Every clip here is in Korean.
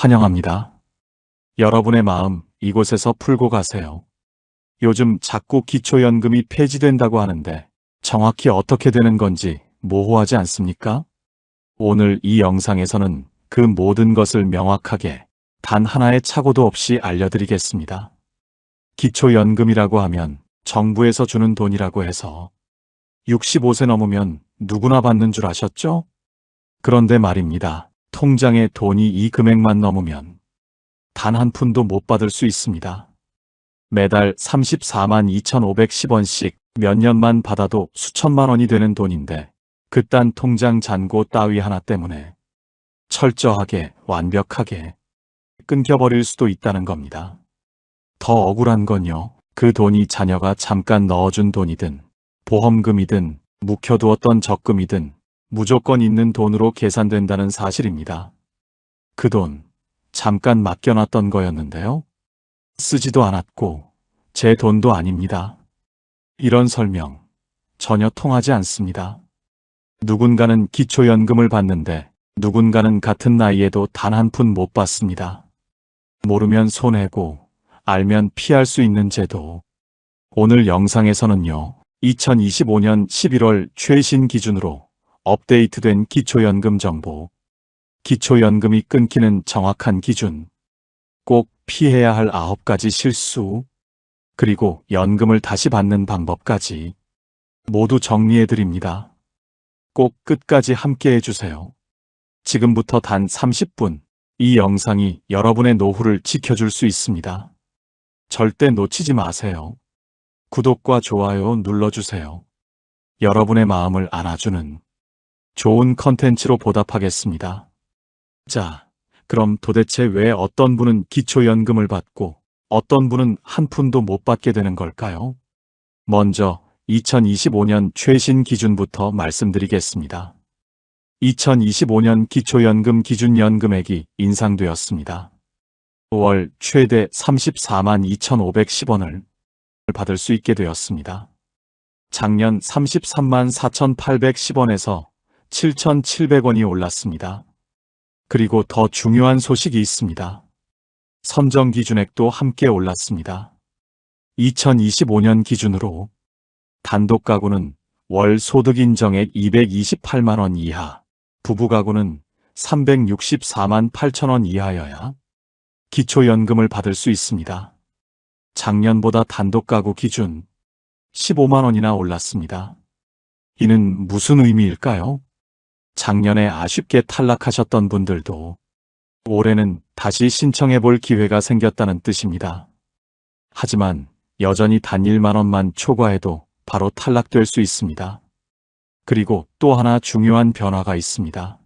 환영합니다. 여러분의 마음 이곳에서 풀고 가세요. 요즘 자꾸 기초연금이 폐지된다고 하는데 정확히 어떻게 되는 건지 모호하지 않습니까? 오늘 이 영상에서는 그 모든 것을 명확하게 단 하나의 착오도 없이 알려드리겠습니다. 기초연금이라고 하면 정부에서 주는 돈이라고 해서 65세 넘으면 누구나 받는 줄 아셨죠? 그런데 말입니다. 통장에 돈이 이 금액만 넘으면 단 한 푼도 못 받을 수 있습니다. 매달 34만 2,510원씩 몇 년만 받아도 수천만 원이 되는 돈인데 그딴 통장 잔고 따위 하나 때문에 철저하게 완벽하게 끊겨버릴 수도 있다는 겁니다. 더 억울한 건요. 그 돈이 자녀가 잠깐 넣어준 돈이든 보험금이든 묵혀두었던 적금이든 무조건 있는 돈으로 계산된다는 사실입니다. 그 돈 잠깐 맡겨놨던 거였는데요. 쓰지도 않았고 제 돈도 아닙니다. 이런 설명 전혀 통하지 않습니다. 누군가는 기초연금을 받는데 누군가는 같은 나이에도 단 한 푼 못 받습니다. 모르면 손해고 알면 피할 수 있는 제도. 오늘 영상에서는요. 2025년 11월 최신 기준으로 업데이트된 기초연금 정보, 기초연금이 끊기는 정확한 기준, 꼭 피해야 할 9가지 실수, 그리고 연금을 다시 받는 방법까지 모두 정리해드립니다. 꼭 끝까지 함께 해주세요. 지금부터 단 30분, 이 영상이 여러분의 노후를 지켜줄 수 있습니다. 절대 놓치지 마세요. 구독과 좋아요 눌러주세요. 여러분의 마음을 안아주는 좋은 컨텐츠로 보답하겠습니다. 자, 그럼 도대체 왜 어떤 분은 기초연금을 받고 어떤 분은 한 푼도 못 받게 되는 걸까요? 먼저 2025년 최신 기준부터 말씀드리겠습니다. 2025년 기초연금 기준 연금액이 인상되었습니다. 월 최대 34만 2,510원을 받을 수 있게 되었습니다. 작년 33만 4,810원에서 7,700원이 올랐습니다. 그리고 더 중요한 소식이 있습니다. 선정 기준액도 함께 올랐습니다. 2025년 기준으로 단독 가구는 월 소득 인정액 228만 원 이하, 부부 가구는 364만 8천 원 이하여야 기초연금을 받을 수 있습니다. 작년보다 단독 가구 기준 15만 원이나 올랐습니다. 이는 무슨 의미일까요? 작년에 아쉽게 탈락하셨던 분들도 올해는 다시 신청해 볼 기회가 생겼다는 뜻입니다. 하지만 여전히 단 1만 원만 초과해도 바로 탈락될 수 있습니다. 그리고 또 하나 중요한 변화가 있습니다.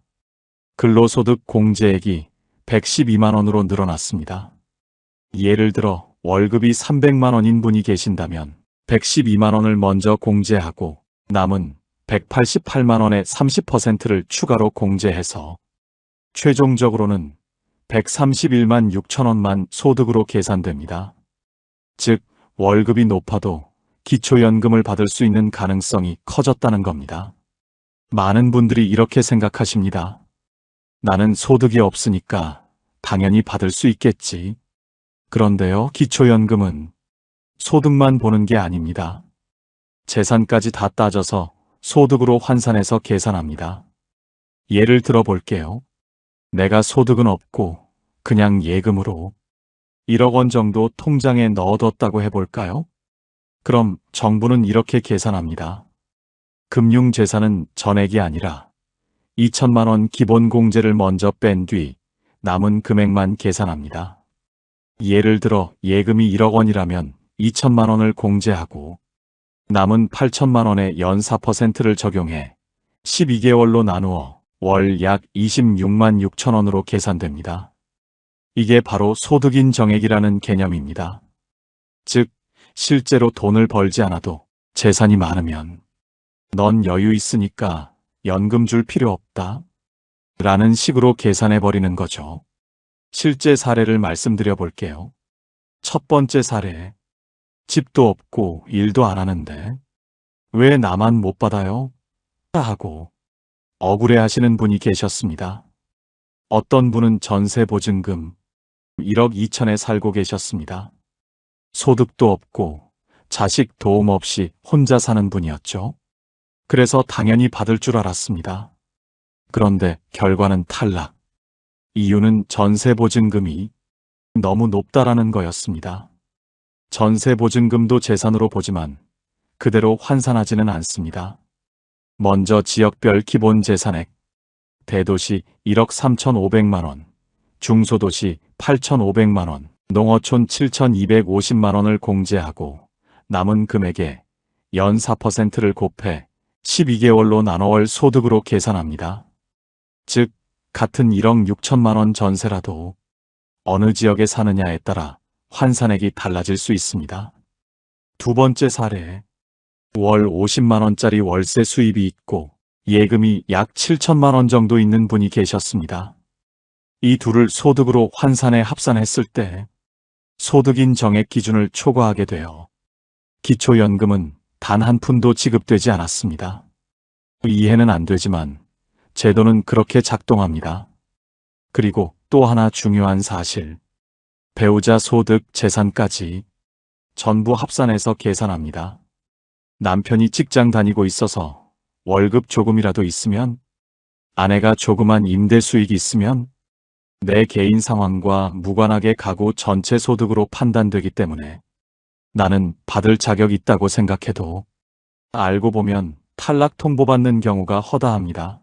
근로소득 공제액이 112만 원으로 늘어났습니다. 예를 들어 월급이 300만 원인 분이 계신다면 112만 원을 먼저 공제하고 남은 188만 원의 30%를 추가로 공제해서 최종적으로는 131만 6천 원만 소득으로 계산됩니다. 즉 월급이 높아도 기초연금을 받을 수 있는 가능성이 커졌다는 겁니다. 많은 분들이 이렇게 생각하십니다. 나는 소득이 없으니까 당연히 받을 수 있겠지. 그런데요, 기초연금은 소득만 보는 게 아닙니다. 재산까지 다 따져서 소득으로 환산해서 계산합니다. 예를 들어 볼게요. 내가 소득은 없고 그냥 예금으로 1억 원 정도 통장에 넣어뒀다고 해볼까요? 그럼 정부는 이렇게 계산합니다. 금융재산은 전액이 아니라 2천만 원 기본 공제를 먼저 뺀 뒤 남은 금액만 계산합니다. 예를 들어 예금이 1억 원이라면 2천만 원을 공제하고 남은 8천만 원의 연 4%를 적용해 12개월로 나누어 월 약 26만 6천 원으로 계산됩니다. 이게 바로 소득인 정액이라는 개념입니다. 즉, 실제로 돈을 벌지 않아도 재산이 많으면 넌 여유 있으니까 연금 줄 필요 없다 라는 식으로 계산해버리는 거죠. 실제 사례를 말씀드려 볼게요. 첫 번째 사례. 집도 없고 일도 안 하는데 왜 나만 못 받아요? 하고 억울해 하시는 분이 계셨습니다. 어떤 분은 전세 보증금 1억 2천에 살고 계셨습니다. 소득도 없고 자식 도움 없이 혼자 사는 분이었죠. 그래서 당연히 받을 줄 알았습니다. 그런데 결과는 탈락. 이유는 전세 보증금이 너무 높다라는 거였습니다. 전세 보증금도 재산으로 보지만 그대로 환산하지는 않습니다. 먼저 지역별 기본 재산액, 대도시 1억 3,500만 원, 중소도시 8,500만 원, 농어촌 7,250만 원을 공제하고 남은 금액에 연 4%를 곱해 12개월로 나눠 월 소득으로 계산합니다. 즉, 같은 1억 6천만 원 전세라도 어느 지역에 사느냐에 따라 환산액이 달라질 수 있습니다. 두 번째 사례, 월 50만 원짜리 월세 수입이 있고 예금이 약 7천만 원 정도 있는 분이 계셨습니다. 이 둘을 소득으로 환산해 합산했을 때 소득인 정액 기준을 초과하게 되어 기초연금은 단 한 푼도 지급되지 않았습니다. 이해는 안 되지만 제도는 그렇게 작동합니다. 그리고 또 하나 중요한 사실, 배우자 소득, 재산까지 전부 합산해서 계산합니다. 남편이 직장 다니고 있어서 월급 조금이라도 있으면, 아내가 조그만 임대 수익이 있으면 내 개인 상황과 무관하게 가구 전체 소득으로 판단되기 때문에 나는 받을 자격이 있다고 생각해도 알고 보면 탈락 통보받는 경우가 허다합니다.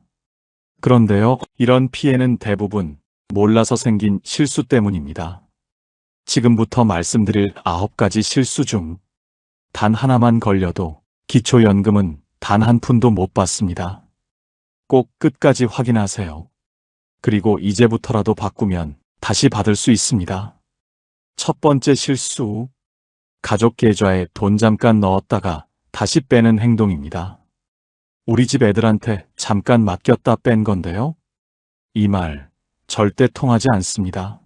그런데요, 이런 피해는 대부분 몰라서 생긴 실수 때문입니다. 지금부터 말씀드릴 9가지 실수 중 단 하나만 걸려도 기초연금은 단 한 푼도 못 받습니다. 꼭 끝까지 확인하세요. 그리고 이제부터라도 바꾸면 다시 받을 수 있습니다. 첫 번째 실수, 가족 계좌에 돈 잠깐 넣었다가 다시 빼는 행동입니다. 우리 집 애들한테 잠깐 맡겼다 뺀 건데요. 이 말 절대 통하지 않습니다.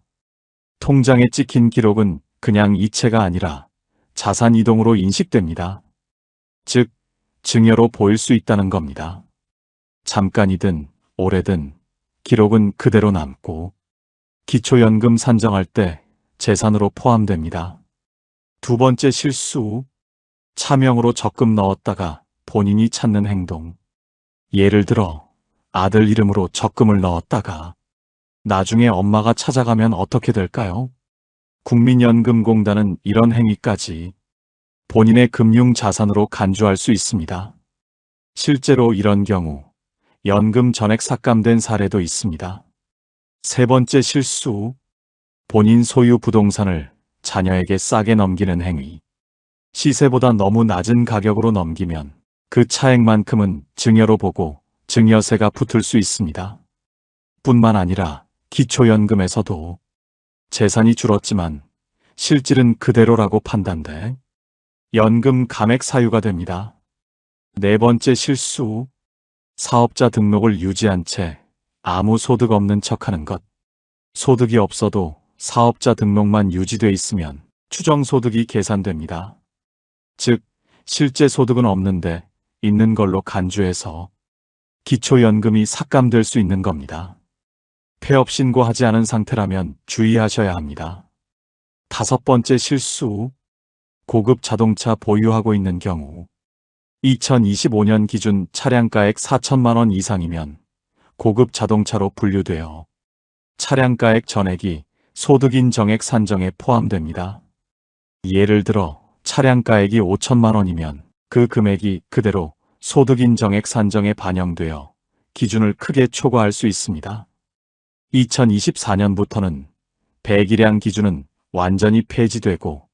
통장에 찍힌 기록은 그냥 이체가 아니라 자산 이동으로 인식됩니다. 즉, 증여로 보일 수 있다는 겁니다. 잠깐이든 오래든 기록은 그대로 남고 기초연금 산정할 때 재산으로 포함됩니다. 두 번째 실수, 차명으로 적금 넣었다가 본인이 찾는 행동. 예를 들어 아들 이름으로 적금을 넣었다가 나중에 엄마가 찾아가면 어떻게 될까요? 국민연금공단은 이런 행위까지 본인의 금융자산으로 간주할 수 있습니다. 실제로 이런 경우 연금 전액 삭감된 사례도 있습니다. 세 번째 실수, 본인 소유 부동산을 자녀에게 싸게 넘기는 행위. 시세보다 너무 낮은 가격으로 넘기면 그 차액만큼은 증여로 보고 증여세가 붙을 수 있습니다. 뿐만 아니라 기초연금에서도 재산이 줄었지만 실질은 그대로라고 판단돼 연금 감액 사유가 됩니다. 네 번째 실수, 사업자 등록을 유지한 채 아무 소득 없는 척하는 것. 소득이 없어도 사업자 등록만 유지돼 있으면 추정소득이 계산됩니다. 즉, 실제 소득은 없는데 있는 걸로 간주해서 기초연금이 삭감될 수 있는 겁니다. 폐업 신고하지 않은 상태라면 주의하셔야 합니다. 다섯 번째 실수, 고급 자동차 보유하고 있는 경우 2025년 기준 차량가액 4천만 원 이상이면 고급 자동차로 분류되어 차량가액 전액이 소득인 정액 산정에 포함됩니다. 예를 들어 차량가액이 5천만 원이면 그 금액이 그대로 소득인 정액 산정에 반영되어 기준을 크게 초과할 수 있습니다. 2024년부터는 배기량 기준은 완전히 폐지되고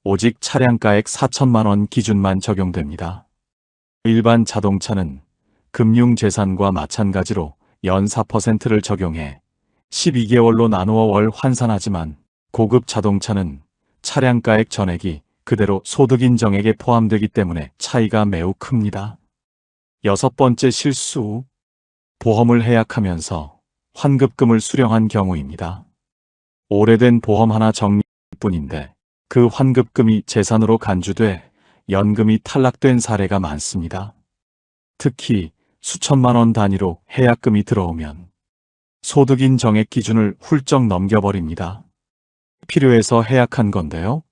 오직 차량가액 4천만 원 기준만 적용됩니다. 일반 자동차는 금융재산과 마찬가지로 연 4%를 적용해 12개월로 나누어 월 환산하지만 고급 자동차는 차량가액 전액이 그대로 소득인 정액에 포함되기 때문에 차이가 매우 큽니다. 여섯 번째 실수, 보험을 해약하면서 환급금을 수령한 경우입니다. 오래된 보험 하나 정리할 뿐인데 그 환급금이 재산으로 간주돼 연금이 탈락된 사례가 많습니다. 특히 수천만 원 단위로 해약금이 들어오면 소득인 정액 기준을 훌쩍 넘겨버립니다. 필요해서 해약한 건데요.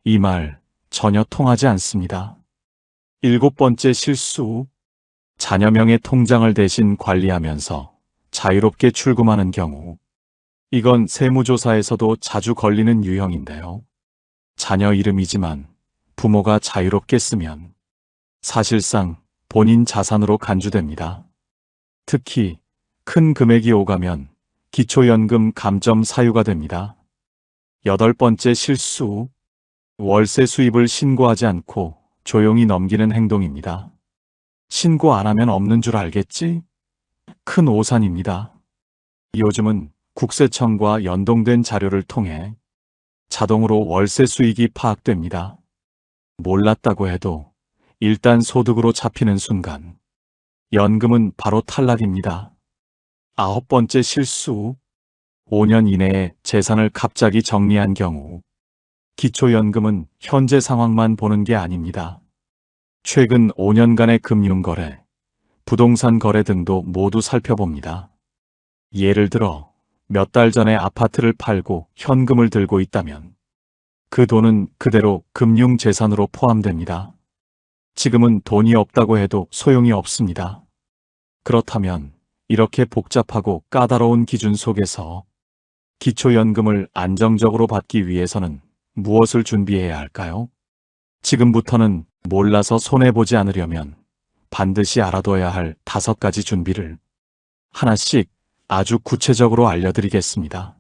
이 말 전혀 통하지 않습니다. 7번째 실수. 자녀명의 통장을 대신 관리하면서 자유롭게 출금하는 경우. 이건 세무조사에서도 자주 걸리는 유형인데요. 자녀 이름이지만 부모가 자유롭게 쓰면 사실상 본인 자산으로 간주됩니다. 특히 큰 금액이 오가면 기초연금 감점 사유가 됩니다. 8번째 실수. 월세 수입을 신고하지 않고 조용히 넘기는 행동입니다. 신고 안 하면 없는 줄 알겠지? 큰 오산입니다. 요즘은 국세청과 연동된 자료를 통해 자동으로 월세 수익이 파악됩니다. 몰랐다고 해도 일단 소득으로 잡히는 순간 연금은 바로 탈락입니다. 9번째 실수. 5년 이내에 재산을 갑자기 정리한 경우. 기초연금은 현재 상황만 보는 게 아닙니다. 최근 5년간의 금융거래, 부동산 거래 등도 모두 살펴봅니다. 예를 들어 몇 달 전에 아파트를 팔고 현금을 들고 있다면 그 돈은 그대로 금융재산으로 포함됩니다. 지금은 돈이 없다고 해도 소용이 없습니다. 그렇다면 이렇게 복잡하고 까다로운 기준 속에서 기초연금을 안정적으로 받기 위해서는 무엇을 준비해야 할까요? 지금부터는 몰라서 손해보지 않으려면 반드시 알아둬야 할 5가지 준비를 하나씩 아주 구체적으로 알려드리겠습니다.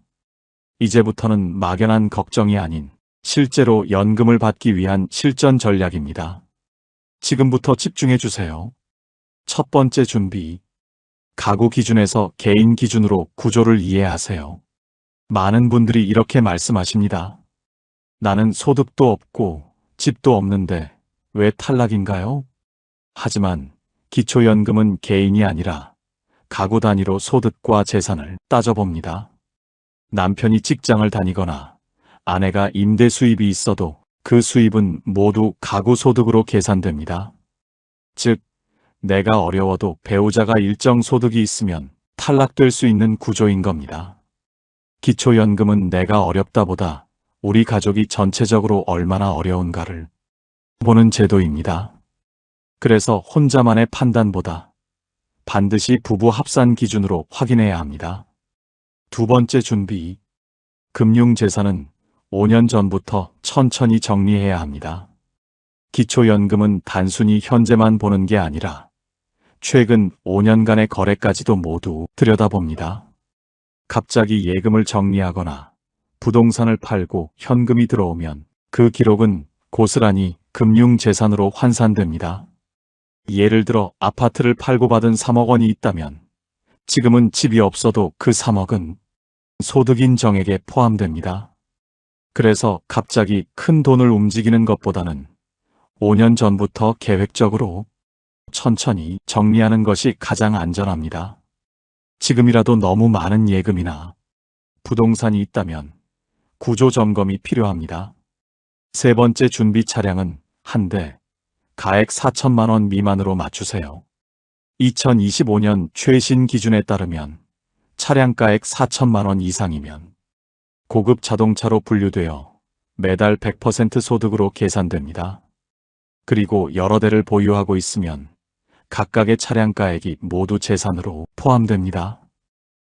이제부터는 막연한 걱정이 아닌 실제로 연금을 받기 위한 실전 전략입니다. 지금부터 집중해 주세요. 첫 번째 준비. 가구 기준에서 개인 기준으로 구조를 이해하세요. 많은 분들이 이렇게 말씀하십니다. 나는 소득도 없고 집도 없는데 왜 탈락인가요? 하지만 기초연금은 개인이 아니라 가구 단위로 소득과 재산을 따져봅니다. 남편이 직장을 다니거나 아내가 임대 수입이 있어도 그 수입은 모두 가구 소득으로 계산됩니다. 즉, 내가 어려워도 배우자가 일정 소득이 있으면 탈락될 수 있는 구조인 겁니다. 기초연금은 내가 어렵다보다 우리 가족이 전체적으로 얼마나 어려운가를 보는 제도입니다. 그래서 혼자만의 판단보다 반드시 부부 합산 기준으로 확인해야 합니다. 두 번째 준비. 금융재산은 5년 전부터 천천히 정리해야 합니다. 기초연금은 단순히 현재만 보는 게 아니라 최근 5년간의 거래까지도 모두 들여다봅니다. 갑자기 예금을 정리하거나 부동산을 팔고 현금이 들어오면 그 기록은 고스란히 금융재산으로 환산됩니다. 예를 들어 아파트를 팔고 받은 3억 원이 있다면 지금은 집이 없어도 그 3억은 소득인 정액에 포함됩니다. 그래서 갑자기 큰 돈을 움직이는 것보다는 5년 전부터 계획적으로 천천히 정리하는 것이 가장 안전합니다. 지금이라도 너무 많은 예금이나 부동산이 있다면 구조 점검이 필요합니다. 세 번째 준비 차량은 한 대, 가액 4천만 원 미만으로 맞추세요. 2025년 최신 기준에 따르면 차량가액 4천만 원 이상이면 고급 자동차로 분류되어 매달 100% 소득으로 계산됩니다. 그리고 여러 대를 보유하고 있으면 각각의 차량가액이 모두 재산으로 포함됩니다.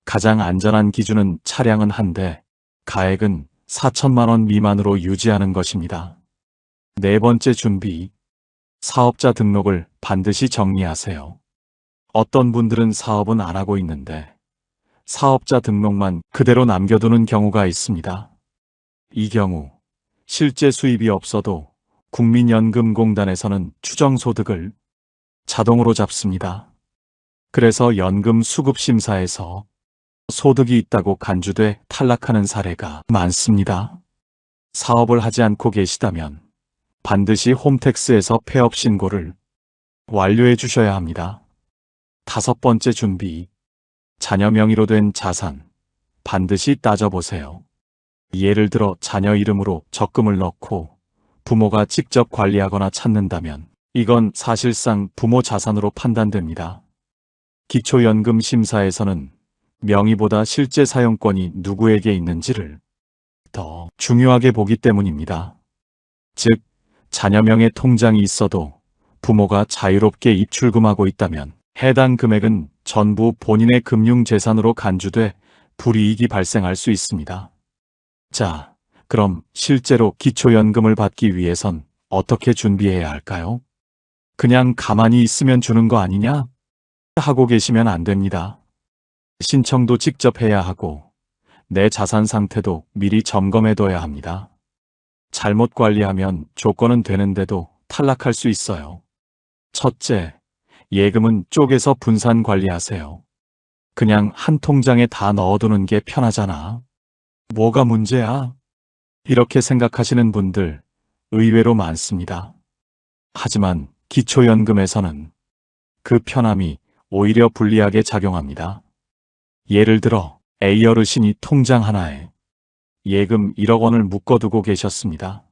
가장 안전한 기준은 차량은 한 대, 가액은 4천만 원 미만으로 유지하는 것입니다. 네 번째 준비. 사업자 등록을 반드시 정리하세요. 어떤 분들은 사업은 안 하고 있는데 사업자 등록만 그대로 남겨두는 경우가 있습니다. 이 경우 실제 수입이 없어도 국민연금공단에서는 추정소득을 자동으로 잡습니다. 그래서 연금 수급심사에서 소득이 있다고 간주돼 탈락하는 사례가 많습니다. 사업을 하지 않고 계시다면 반드시 홈택스에서 폐업 신고를 완료해 주셔야 합니다. 다섯 번째 준비. 자녀 명의로 된 자산 반드시 따져보세요. 예를 들어 자녀 이름으로 적금을 넣고 부모가 직접 관리하거나 찾는다면 이건 사실상 부모 자산으로 판단됩니다. 기초연금 심사에서는 명의보다 실제 사용권이 누구에게 있는지를 더 중요하게 보기 때문입니다. 즉, 자녀명의 통장이 있어도 부모가 자유롭게 입출금하고 있다면 해당 금액은 전부 본인의 금융재산으로 간주돼 불이익이 발생할 수 있습니다. 자, 그럼 실제로 기초연금을 받기 위해선 어떻게 준비해야 할까요? 그냥 가만히 있으면 주는 거 아니냐? 하고 계시면 안 됩니다. 신청도 직접 해야 하고 내 자산 상태도 미리 점검해둬야 합니다. 잘못 관리하면 조건은 되는데도 탈락할 수 있어요. 첫째, 예금은 쪼개서 분산 관리하세요. 그냥 한 통장에 다 넣어두는 게 편하잖아. 뭐가 문제야? 이렇게 생각하시는 분들 의외로 많습니다. 하지만 기초연금에서는 그 편함이 오히려 불리하게 작용합니다. 예를 들어 A 어르신이 통장 하나에 예금 1억 원을 묶어두고 계셨습니다.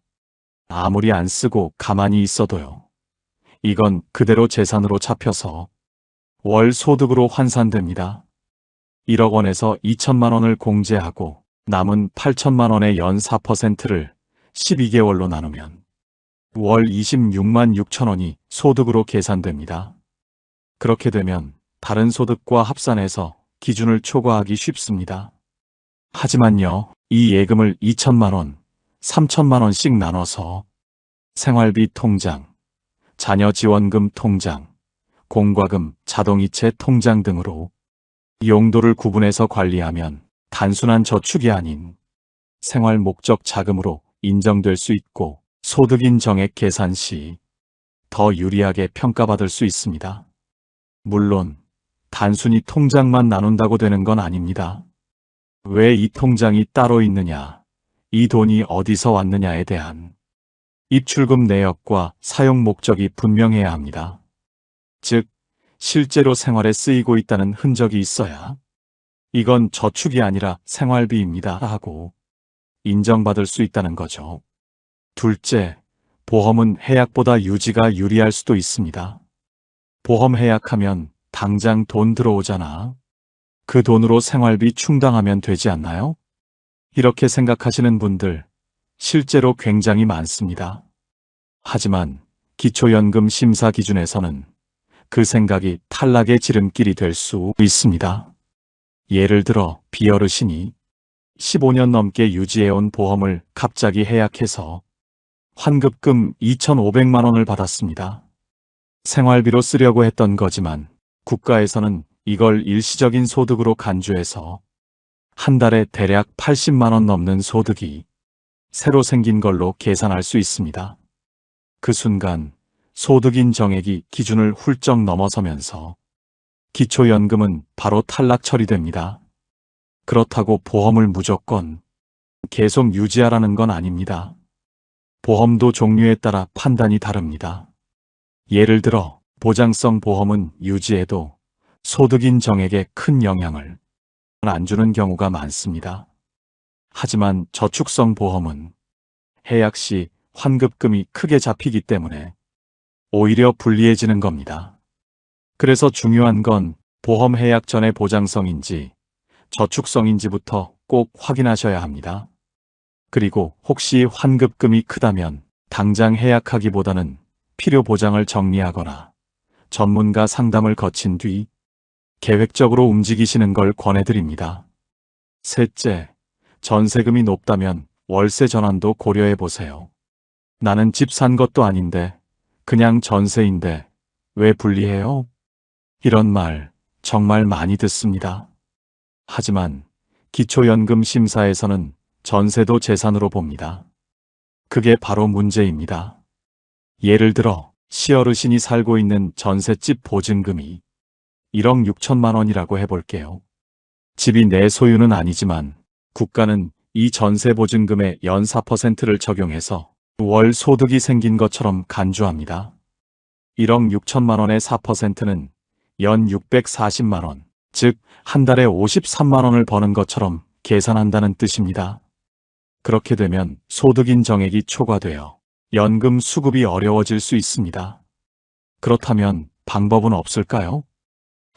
아무리 안 쓰고 가만히 있어도요. 이건 그대로 재산으로 잡혀서 월 소득으로 환산됩니다. 1억 원에서 2천만 원을 공제하고 남은 8천만 원의 연 4%를 12개월로 나누면 월 26만 6천 원이 소득으로 계산됩니다. 그렇게 되면 다른 소득과 합산해서 기준을 초과하기 쉽습니다. 하지만요, 이 예금을 2천만 원, 3천만 원씩 나눠서 생활비 통장, 자녀지원금 통장, 공과금, 자동이체 통장 등으로 용도를 구분해서 관리하면 단순한 저축이 아닌 생활 목적 자금으로 인정될 수 있고 소득 인정액 계산 시 더 유리하게 평가받을 수 있습니다. 물론 단순히 통장만 나눈다고 되는 건 아닙니다. 왜 이 통장이 따로 있느냐, 이 돈이 어디서 왔느냐에 대한 입출금 내역과 사용 목적이 분명해야 합니다. 즉, 실제로 생활에 쓰이고 있다는 흔적이 있어야 이건 저축이 아니라 생활비입니다 하고 인정받을 수 있다는 거죠. 둘째, 보험은 해약보다 유지가 유리할 수도 있습니다. 보험 해약하면 당장 돈 들어오잖아. 그 돈으로 생활비 충당하면 되지 않나요? 이렇게 생각하시는 분들 실제로 굉장히 많습니다. 하지만 기초연금 심사 기준에서는 그 생각이 탈락의 지름길이 될 수 있습니다. 예를 들어 B 어르신이 15년 넘게 유지해온 보험을 갑자기 해약해서 환급금 2,500만 원을 받았습니다. 생활비로 쓰려고 했던 거지만 국가에서는 이걸 일시적인 소득으로 간주해서 한 달에 대략 80만 원 넘는 소득이 새로 생긴 걸로 계산할 수 있습니다. 그 순간 소득 인정액이 기준을 훌쩍 넘어서면서 기초연금은 바로 탈락 처리됩니다. 그렇다고 보험을 무조건 계속 유지하라는 건 아닙니다. 보험도 종류에 따라 판단이 다릅니다. 예를 들어 보장성 보험은 유지해도 소득 인정액에 큰 영향을 안 주는 경우가 많습니다. 하지만 저축성 보험은 해약 시 환급금이 크게 잡히기 때문에 오히려 불리해지는 겁니다. 그래서 중요한 건 보험 해약 전에 보장성인지 저축성인지부터 꼭 확인하셔야 합니다. 그리고 혹시 환급금이 크다면 당장 해약하기보다는 필요 보장을 정리하거나 전문가 상담을 거친 뒤 계획적으로 움직이시는 걸 권해드립니다. 셋째, 전세금이 높다면 월세 전환도 고려해 보세요. 나는 집 산 것도 아닌데 그냥 전세인데 왜 불리해요? 이런 말 정말 많이 듣습니다. 하지만 기초연금 심사에서는 전세도 재산으로 봅니다. 그게 바로 문제입니다. 예를 들어 시어르신이 살고 있는 전셋집 보증금이 1억 6천만 원이라고 해볼게요. 집이 내 소유는 아니지만 국가는 이 전세 보증금의 연 4%를 적용해서 월 소득이 생긴 것처럼 간주합니다. 1억 6천만 원의 4%는 연 640만 원, 즉 한 달에 53만 원을 버는 것처럼 계산한다는 뜻입니다. 그렇게 되면 소득 인정액이 초과되어 연금 수급이 어려워질 수 있습니다. 그렇다면 방법은 없을까요?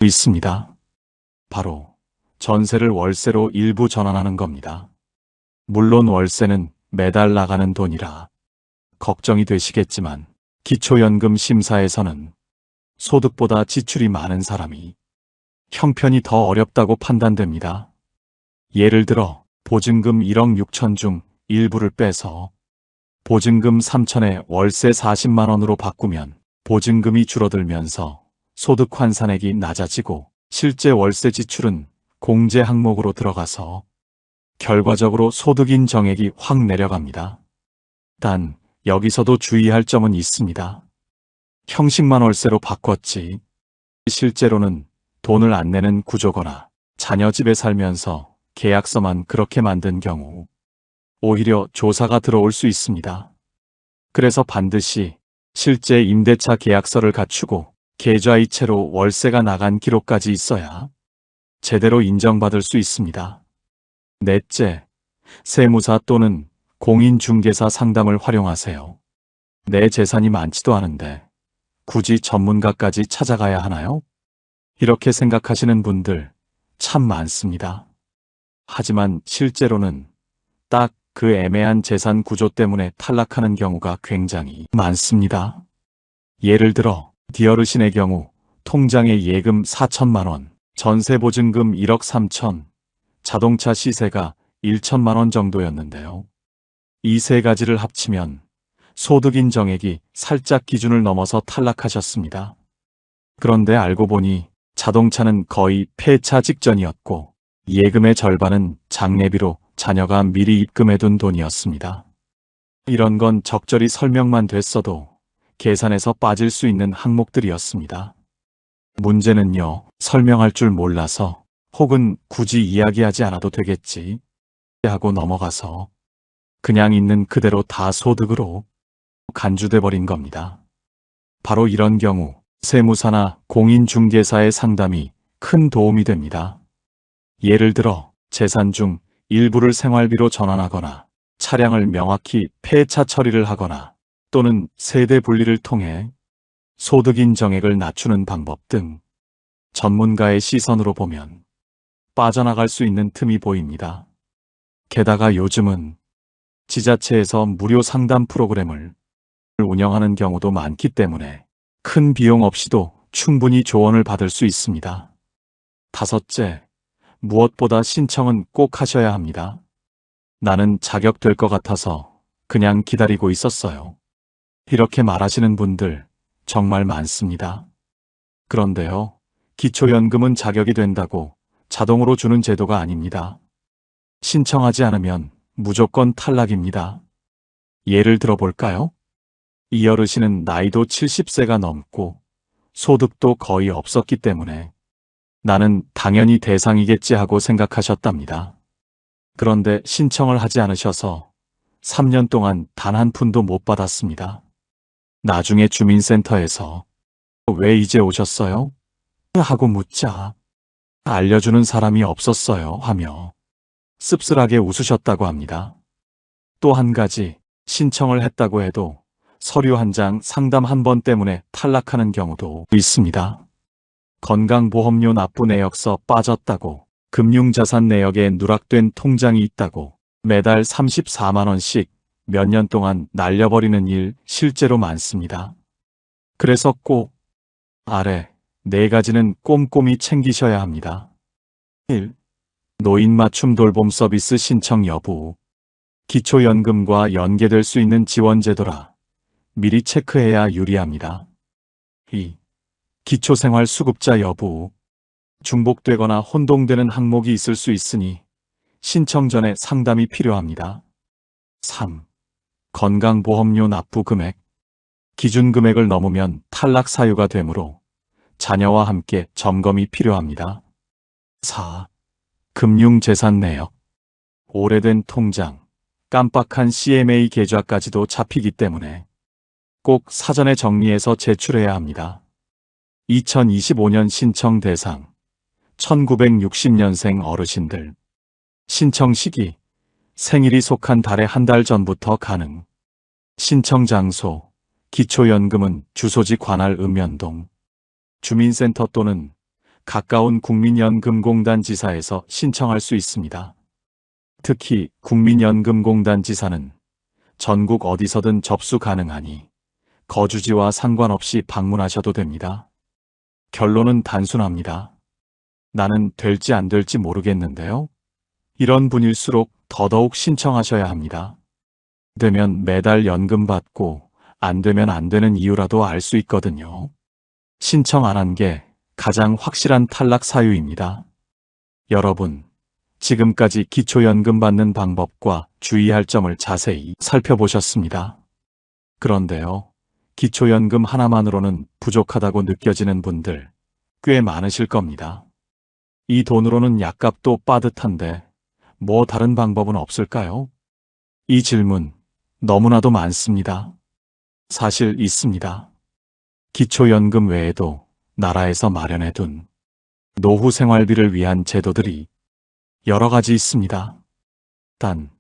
있습니다. 바로 전세를 월세로 일부 전환하는 겁니다. 물론 월세는 매달 나가는 돈이라 걱정이 되시겠지만 기초연금 심사에서는 소득보다 지출이 많은 사람이 형편이 더 어렵다고 판단됩니다. 예를 들어 보증금 1억 6천 중 일부를 빼서 보증금 3천에 월세 40만 원으로 바꾸면 보증금이 줄어들면서 소득 환산액이 낮아지고 실제 월세 지출은 공제 항목으로 들어가서 결과적으로 소득인 정액이 확 내려갑니다. 단 여기서도 주의할 점은 있습니다. 형식만 월세로 바꿨지 실제로는 돈을 안 내는 구조거나 자녀 집에 살면서 계약서만 그렇게 만든 경우 오히려 조사가 들어올 수 있습니다. 그래서 반드시 실제 임대차 계약서를 갖추고 계좌이체로 월세가 나간 기록까지 있어야 제대로 인정받을 수 있습니다. 넷째, 세무사 또는 공인중개사 상담을 활용하세요. 내 재산이 많지도 않은데 굳이 전문가까지 찾아가야 하나요? 이렇게 생각하시는 분들 참 많습니다. 하지만 실제로는 딱 그 애매한 재산 구조 때문에 탈락하는 경우가 굉장히 많습니다. 예를 들어 디어르신의 경우 통장에 예금 4천만 원, 전세 보증금 1억 3천, 자동차 시세가 1천만 원 정도였는데요. 이 세 가지를 합치면 소득 인정액이 살짝 기준을 넘어서 탈락하셨습니다. 그런데 알고 보니 자동차는 거의 폐차 직전이었고 예금의 절반은 장례비로 자녀가 미리 입금해둔 돈이었습니다. 이런 건 적절히 설명만 됐어도 계산에서 빠질 수 있는 항목들이었습니다. 문제는요, 설명할 줄 몰라서 혹은 굳이 이야기하지 않아도 되겠지 하고 넘어가서 그냥 있는 그대로 다 소득으로 간주돼 버린 겁니다. 바로 이런 경우 세무사나 공인중개사의 상담이 큰 도움이 됩니다. 예를 들어 재산 중 일부를 생활비로 전환하거나 차량을 명확히 폐차 처리를 하거나 또는 세대 분리를 통해 소득 인정액을 낮추는 방법 등 전문가의 시선으로 보면 빠져나갈 수 있는 틈이 보입니다. 게다가 요즘은 지자체에서 무료 상담 프로그램을 운영하는 경우도 많기 때문에 큰 비용 없이도 충분히 조언을 받을 수 있습니다. 다섯째, 무엇보다 신청은 꼭 하셔야 합니다. 나는 자격될 것 같아서 그냥 기다리고 있었어요. 이렇게 말하시는 분들 정말 많습니다. 그런데요, 기초연금은 자격이 된다고 자동으로 주는 제도가 아닙니다. 신청하지 않으면 무조건 탈락입니다. 예를 들어볼까요? 이 어르신은 나이도 70세가 넘고 소득도 거의 없었기 때문에 나는 당연히 대상이겠지 하고 생각하셨답니다. 그런데 신청을 하지 않으셔서 3년 동안 단 한 푼도 못 받았습니다. 나중에 주민센터에서 왜 이제 오셨어요? 하고 묻자 알려주는 사람이 없었어요 하며 씁쓸하게 웃으셨다고 합니다. 또 한 가지, 신청을 했다고 해도 서류 한 장, 상담 한 번 때문에 탈락하는 경우도 있습니다. 건강보험료 납부 내역서 빠졌다고, 금융자산 내역에 누락된 통장이 있다고, 매달 34만 원씩 몇 년 동안 날려버리는 일 실제로 많습니다. 그래서 꼭 아래 4가지는 꼼꼼히 챙기셔야 합니다. 1. 노인 맞춤 돌봄 서비스 신청 여부. 기초연금과 연계될 수 있는 지원제도라 미리 체크해야 유리합니다. 2. 기초생활수급자 여부. 중복되거나 혼동되는 항목이 있을 수 있으니 신청 전에 상담이 필요합니다. 3. 건강보험료 납부 금액. 기준 금액을 넘으면 탈락 사유가 되므로 자녀와 함께 점검이 필요합니다. 4. 금융재산 내역. 오래된 통장, 깜빡한 CMA 계좌까지도 잡히기 때문에 꼭 사전에 정리해서 제출해야 합니다. 2025년 신청 대상 1960년생 어르신들. 신청 시기 생일이 속한 달의 한 달 전부터 가능. 신청 장소 기초연금은 주소지 관할 읍면동 주민센터 또는 가까운 국민연금공단 지사에서 신청할 수 있습니다. 특히 국민연금공단 지사는 전국 어디서든 접수 가능하니 거주지와 상관없이 방문하셔도 됩니다. 결론은 단순합니다. 나는 될지 안 될지 모르겠는데요. 이런 분일수록 더더욱 신청하셔야 합니다. 되면 매달 연금 받고 안 되면 안 되는 이유라도 알 수 있거든요. 신청 안 한 게 가장 확실한 탈락 사유입니다. 여러분, 지금까지 기초연금 받는 방법과 주의할 점을 자세히 살펴보셨습니다. 그런데요, 기초연금 하나만으로는 부족하다고 느껴지는 분들 꽤 많으실 겁니다. 이 돈으로는 약값도 빠듯한데 뭐 다른 방법은 없을까요? 이 질문 너무나도 많습니다. 사실 있습니다. 기초연금 외에도 나라에서 마련해둔 노후 생활비를 위한 제도들이 여러 가지 있습니다. 단,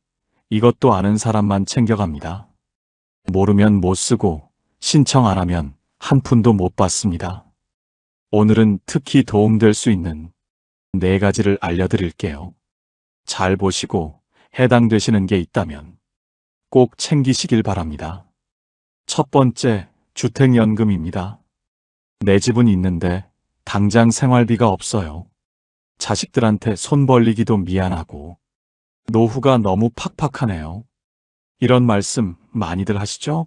이것도 아는 사람만 챙겨갑니다. 모르면 못 쓰고 신청 안 하면 한 푼도 못 받습니다. 오늘은 특히 도움될 수 있는 4가지를 알려드릴게요. 잘 보시고 해당되시는 게 있다면 꼭 챙기시길 바랍니다. 첫 번째, 주택연금입니다. 내 집은 있는데 당장 생활비가 없어요. 자식들한테 손 벌리기도 미안하고 노후가 너무 팍팍하네요. 이런 말씀 많이들 하시죠?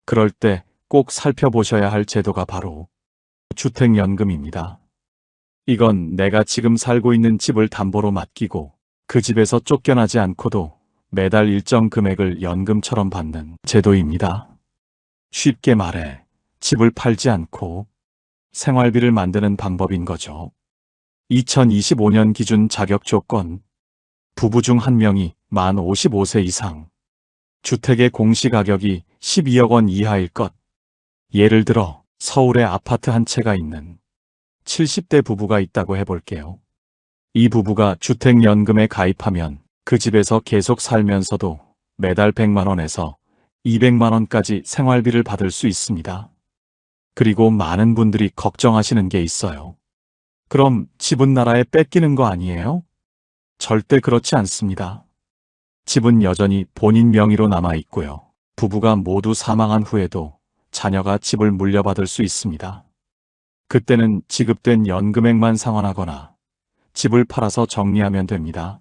그럴 때 꼭 살펴보셔야 할 제도가 바로 주택연금입니다. 이건 내가 지금 살고 있는 집을 담보로 맡기고 그 집에서 쫓겨나지 않고도 매달 일정 금액을 연금처럼 받는 제도입니다. 쉽게 말해 집을 팔지 않고 생활비를 만드는 방법인 거죠. 2025년 기준 자격 조건, 부부 중 한 명이 만 55세 이상, 주택의 공시가격이 12억 원 이하일 것. 예를 들어 서울에 아파트 한 채가 있는 70대 부부가 있다고 해볼게요. 이 부부가 주택연금에 가입하면 그 집에서 계속 살면서도 매달 100만 원에서 200만 원까지 생활비를 받을 수 있습니다. 그리고 많은 분들이 걱정하시는 게 있어요. 그럼 집은 나라에 뺏기는 거 아니에요? 절대 그렇지 않습니다. 집은 여전히 본인 명의로 남아 있고요. 부부가 모두 사망한 후에도 자녀가 집을 물려받을 수 있습니다. 그때는 지급된 연금액만 상환하거나 집을 팔아서 정리하면 됩니다.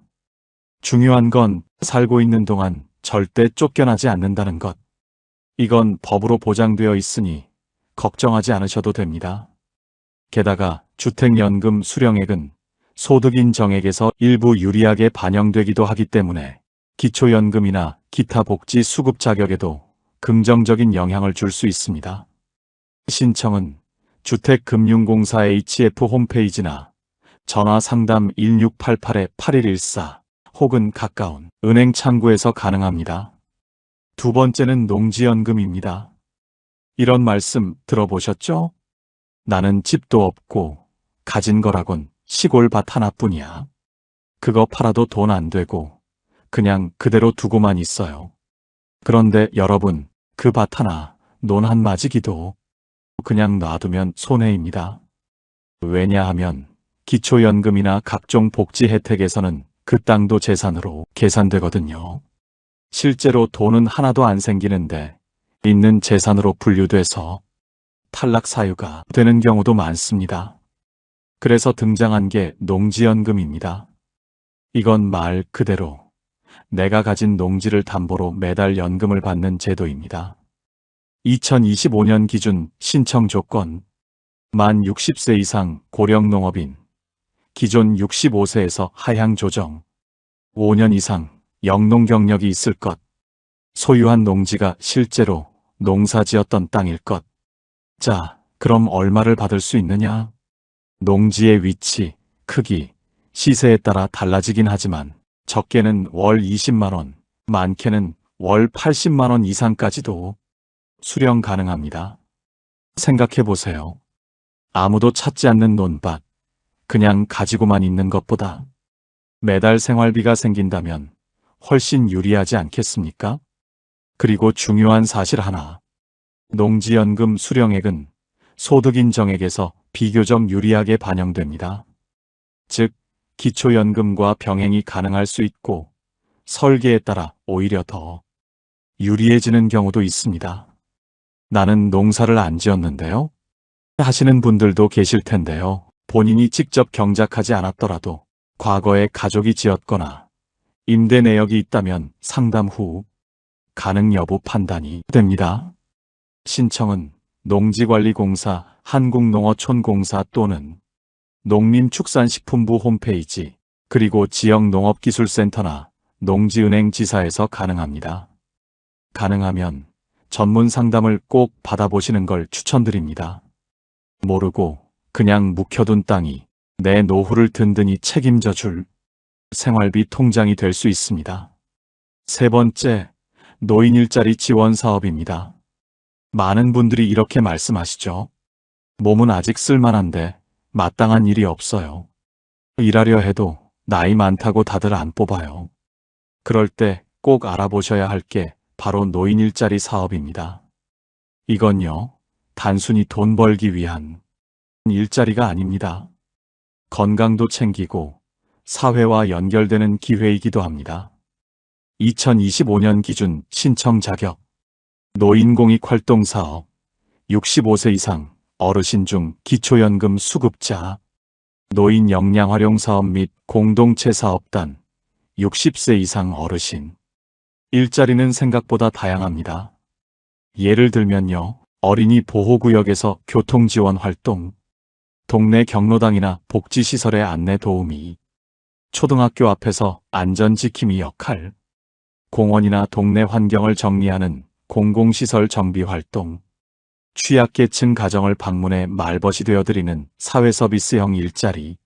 중요한 건 살고 있는 동안 절대 쫓겨나지 않는다는 것. 이건 법으로 보장되어 있으니 걱정하지 않으셔도 됩니다. 게다가 주택연금 수령액은 소득 인정액에서 일부 유리하게 반영되기도 하기 때문에 기초연금이나 기타 복지 수급 자격에도 긍정적인 영향을 줄 수 있습니다. 신청은 주택금융공사 HF 홈페이지나 전화 상담 1688-8114 혹은 가까운 은행 창구에서 가능합니다. 두 번째는 농지연금입니다. 이런 말씀 들어보셨죠? 나는 집도 없고 가진 거라곤 시골 밭 하나뿐이야. 그거 팔아도 돈 안 되고 그냥 그대로 두고만 있어요. 그런데 여러분, 그 밭 하나, 논 한 마지기도 그냥 놔두면 손해입니다. 왜냐하면 기초연금이나 각종 복지 혜택에서는 그 땅도 재산으로 계산되거든요. 실제로 돈은 하나도 안 생기는데 있는 재산으로 분류돼서 탈락 사유가 되는 경우도 많습니다. 그래서 등장한 게 농지연금입니다. 이건 말 그대로 내가 가진 농지를 담보로 매달 연금을 받는 제도입니다. 2025년 기준 신청 조건, 만 60세 이상 고령농업인, 기존 65세에서 하향 조정, 5년 이상 영농 경력이 있을 것, 소유한 농지가 실제로 농사지었던 땅일 것. 자, 그럼 얼마를 받을 수 있느냐? 농지의 위치, 크기, 시세에 따라 달라지긴 하지만 적게는 월 20만 원, 많게는 월 80만 원 이상까지도 수령 가능합니다. 생각해 보세요. 아무도 찾지 않는 논밭, 그냥 가지고만 있는 것보다 매달 생활비가 생긴다면 훨씬 유리하지 않겠습니까? 그리고 중요한 사실 하나. 농지연금 수령액은 소득인정액에서 비교적 유리하게 반영됩니다. 즉, 기초연금과 병행이 가능할 수 있고 설계에 따라 오히려 더 유리해지는 경우도 있습니다. 나는 농사를 안 지었는데요? 하시는 분들도 계실 텐데요. 본인이 직접 경작하지 않았더라도 과거에 가족이 지었거나 임대 내역이 있다면 상담 후 가능 여부 판단이 됩니다. 신청은 농지관리공사, 한국농어촌공사 또는 농림축산식품부 홈페이지, 그리고 지역 농업기술센터나 농지은행 지사에서 가능합니다. 가능하면 전문 상담을 꼭 받아보시는 걸 추천드립니다. 모르고 그냥 묵혀둔 땅이 내 노후를 든든히 책임져 줄 생활비 통장이 될 수 있습니다. 세 번째, 노인 일자리 지원 사업입니다. 많은 분들이 이렇게 말씀하시죠. 몸은 아직 쓸만한데 마땅한 일이 없어요. 일하려 해도 나이 많다고 다들 안 뽑아요. 그럴 때 꼭 알아보셔야 할 게 바로 노인 일자리 사업입니다. 이건요, 단순히 돈 벌기 위한 일자리가 아닙니다. 건강도 챙기고 사회와 연결되는 기회이기도 합니다. 2025년 기준 신청 자격 노인공익활동사업 65세 이상 어르신 중 기초연금 수급자 노인 역량활용사업 및 공동체 사업단 60세 이상 어르신 일자리는 생각보다 다양합니다. 예를 들면요. 어린이 보호구역에서 교통지원 활동, 동네 경로당이나 복지시설의 안내 도우미, 초등학교 앞에서 안전지킴이 역할, 공원이나 동네 환경을 정리하는 공공시설 정비 활동, 취약계층 가정을 방문해 말벗이 되어드리는 사회서비스형 일자리,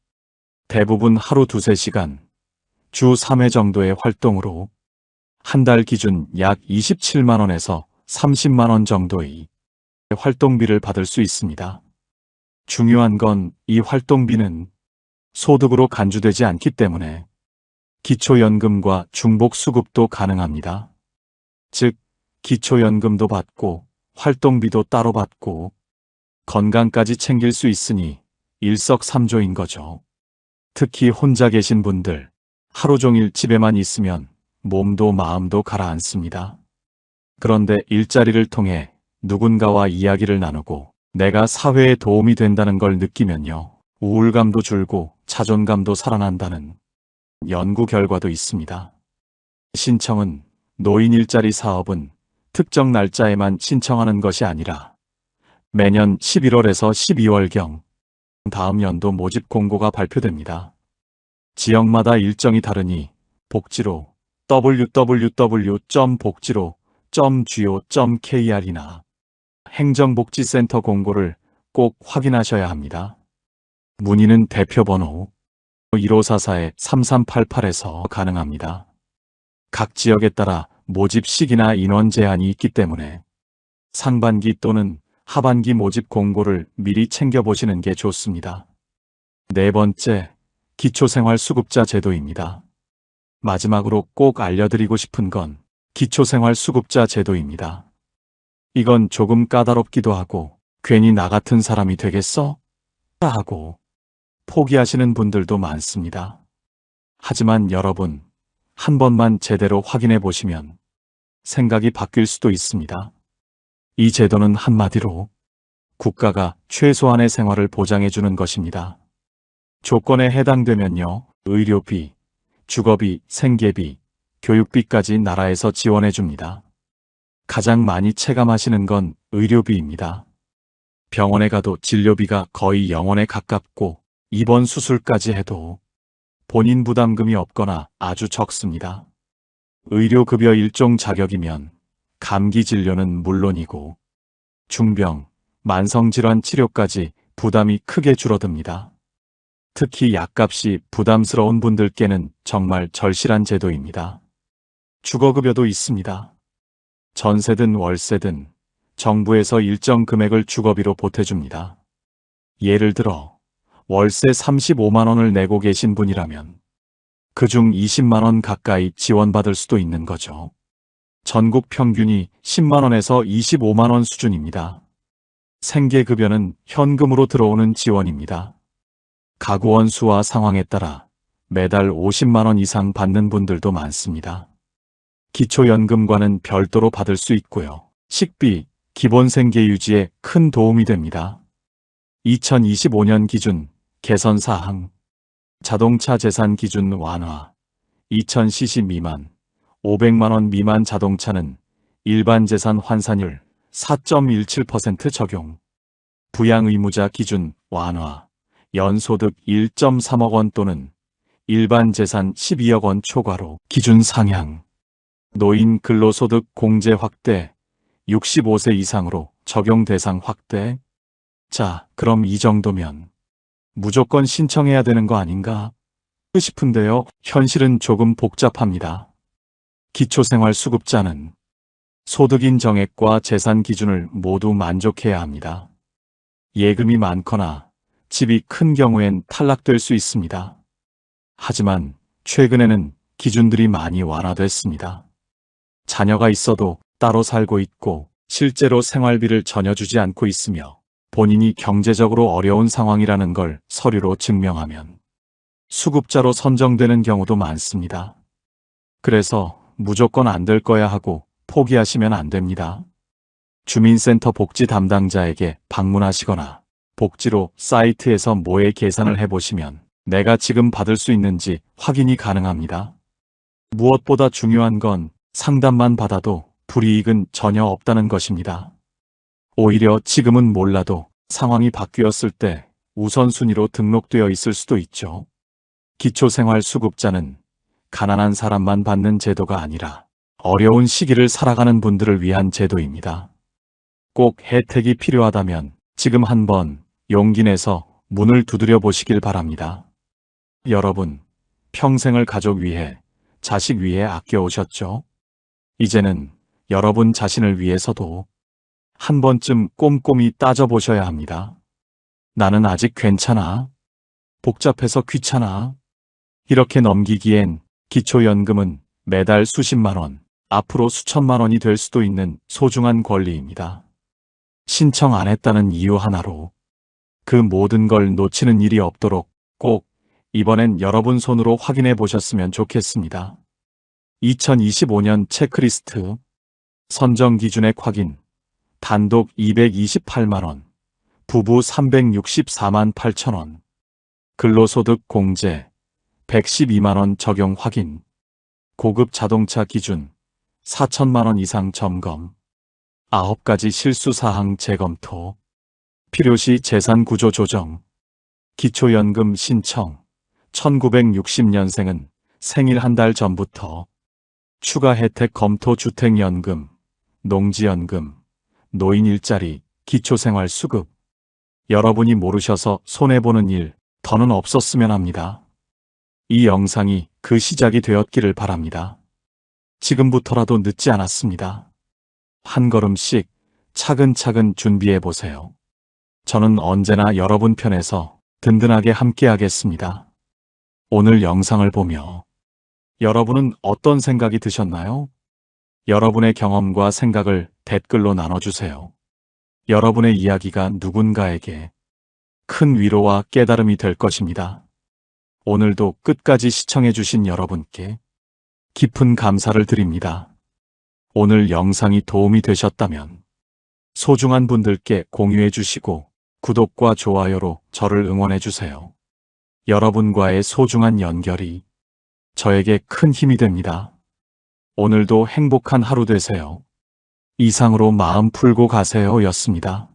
대부분 하루 2~3시간, 주 3회 정도의 활동으로 한 달 기준 약 27만원에서 30만원 정도의 활동비를 받을 수 있습니다. 중요한 건 이 활동비는 소득으로 간주되지 않기 때문에 기초연금과 중복수급도 가능합니다. 즉, 기초연금도 받고 활동비도 따로 받고 건강까지 챙길 수 있으니 일석삼조인 거죠. 특히 혼자 계신 분들, 하루 종일 집에만 있으면 몸도 마음도 가라앉습니다. 그런데 일자리를 통해 누군가와 이야기를 나누고 내가 사회에 도움이 된다는 걸 느끼면요. 우울감도 줄고 자존감도 살아난다는 연구 결과도 있습니다. 신청은 노인 일자리 사업은 특정 날짜에만 신청하는 것이 아니라 매년 11월에서 12월경 다음 연도 모집 공고가 발표됩니다. 지역마다 일정이 다르니 복지로 www.복지로.go.kr이나 행정복지센터 공고를 꼭 확인하셔야 합니다. 문의는 대표번호 1544-3388에서 가능합니다. 각 지역에 따라 모집 시기나 인원 제한이 있기 때문에 상반기 또는 하반기 모집 공고를 미리 챙겨보시는 게 좋습니다. 네 번째, 기초생활수급자 제도입니다. 마지막으로 꼭 알려드리고 싶은 건 기초생활수급자 제도입니다. 이건 조금 까다롭기도 하고 괜히 나 같은 사람이 되겠어? 하고 포기하시는 분들도 많습니다. 하지만 여러분, 한 번만 제대로 확인해 보시면 생각이 바뀔 수도 있습니다. 이 제도는 한마디로 국가가 최소한의 생활을 보장해 주는 것입니다. 조건에 해당되면요, 의료비, 주거비, 생계비, 교육비까지 나라에서 지원해 줍니다. 가장 많이 체감하시는 건 의료비입니다. 병원에 가도 진료비가 거의 0원에 가깝고 입원 수술까지 해도 본인 부담금이 없거나 아주 적습니다. 의료급여 일종 자격이면 감기 진료는 물론이고 중병, 만성질환 치료까지 부담이 크게 줄어듭니다. 특히 약값이 부담스러운 분들께는 정말 절실한 제도입니다. 주거급여도 있습니다. 전세든 월세든 정부에서 일정 금액을 주거비로 보태줍니다. 예를 들어 월세 35만원을 내고 계신 분이라면 그중 20만원 가까이 지원받을 수도 있는 거죠. 전국 평균이 10만원에서 25만원 수준입니다. 생계급여는 현금으로 들어오는 지원입니다. 가구원 수와 상황에 따라 매달 50만 원 이상 받는 분들도 많습니다. 기초연금과는 별도로 받을 수 있고요. 식비, 기본 생계 유지에 큰 도움이 됩니다. 2025년 기준 개선 사항, 자동차 재산 기준 완화, 2000cc 미만, 500만 원 미만 자동차는 일반 재산 환산율 4.17% 적용, 부양 의무자 기준 완화, 연소득 1.3억 원 또는 일반 재산 12억 원 초과로 기준 상향, 노인 근로소득 공제 확대, 65세 이상으로 적용 대상 확대. 자, 그럼 이 정도면 무조건 신청해야 되는 거 아닌가 싶은데요. 현실은 조금 복잡합니다. 기초생활수급자는 소득인 정액과 재산 기준을 모두 만족해야 합니다. 예금이 많거나 집이 큰 경우엔 탈락될 수 있습니다. 하지만 최근에는 기준들이 많이 완화됐습니다. 자녀가 있어도 따로 살고 있고 실제로 생활비를 전혀 주지 않고 있으며 본인이 경제적으로 어려운 상황이라는 걸 서류로 증명하면 수급자로 선정되는 경우도 많습니다. 그래서 무조건 안 될 거야 하고 포기하시면 안 됩니다. 주민센터 복지 담당자에게 방문하시거나 복지로 사이트에서 모의 계산을 해보시면 내가 지금 받을 수 있는지 확인이 가능합니다. 무엇보다 중요한 건 상담만 받아도 불이익은 전혀 없다는 것입니다. 오히려 지금은 몰라도 상황이 바뀌었을 때 우선순위로 등록되어 있을 수도 있죠. 기초생활수급자는 가난한 사람만 받는 제도가 아니라 어려운 시기를 살아가는 분들을 위한 제도입니다. 꼭 혜택이 필요하다면 지금 한번 용기 내서 문을 두드려 보시길 바랍니다. 여러분, 평생을 가족 위해, 자식 위해 아껴오셨죠? 이제는 여러분 자신을 위해서도 한 번쯤 꼼꼼히 따져보셔야 합니다. 나는 아직 괜찮아? 복잡해서 귀찮아? 이렇게 넘기기엔 기초연금은 매달 수십만 원, 앞으로 수천만 원이 될 수도 있는 소중한 권리입니다. 신청 안 했다는 이유 하나로 그 모든 걸 놓치는 일이 없도록 꼭 이번엔 여러분 손으로 확인해 보셨으면 좋겠습니다. 2025년 체크리스트 선정 기준액 확인 단독 228만 원, 부부 364만 8천 원, 근로소득 공제 112만 원 적용 확인, 고급 자동차 기준 4천만 원 이상 점검, 9가지 실수사항 재검토, 필요시 재산구조 조정, 기초연금 신청, 1960년생은 생일 한 달 전부터 추가 혜택 검토 주택연금, 농지연금, 노인 일자리, 기초생활수급. 여러분이 모르셔서 손해보는 일 더는 없었으면 합니다. 이 영상이 그 시작이 되었기를 바랍니다. 지금부터라도 늦지 않았습니다. 한 걸음씩 차근차근 준비해 보세요. 저는 언제나 여러분 편에서 든든하게 함께하겠습니다. 오늘 영상을 보며 여러분은 어떤 생각이 드셨나요? 여러분의 경험과 생각을 댓글로 나눠주세요. 여러분의 이야기가 누군가에게 큰 위로와 깨달음이 될 것입니다. 오늘도 끝까지 시청해주신 여러분께 깊은 감사를 드립니다. 오늘 영상이 도움이 되셨다면 소중한 분들께 공유해 주시고 구독과 좋아요로 저를 응원해 주세요. 여러분과의 소중한 연결이 저에게 큰 힘이 됩니다. 오늘도 행복한 하루 되세요. 이상으로 마음 풀고 가세요 였습니다.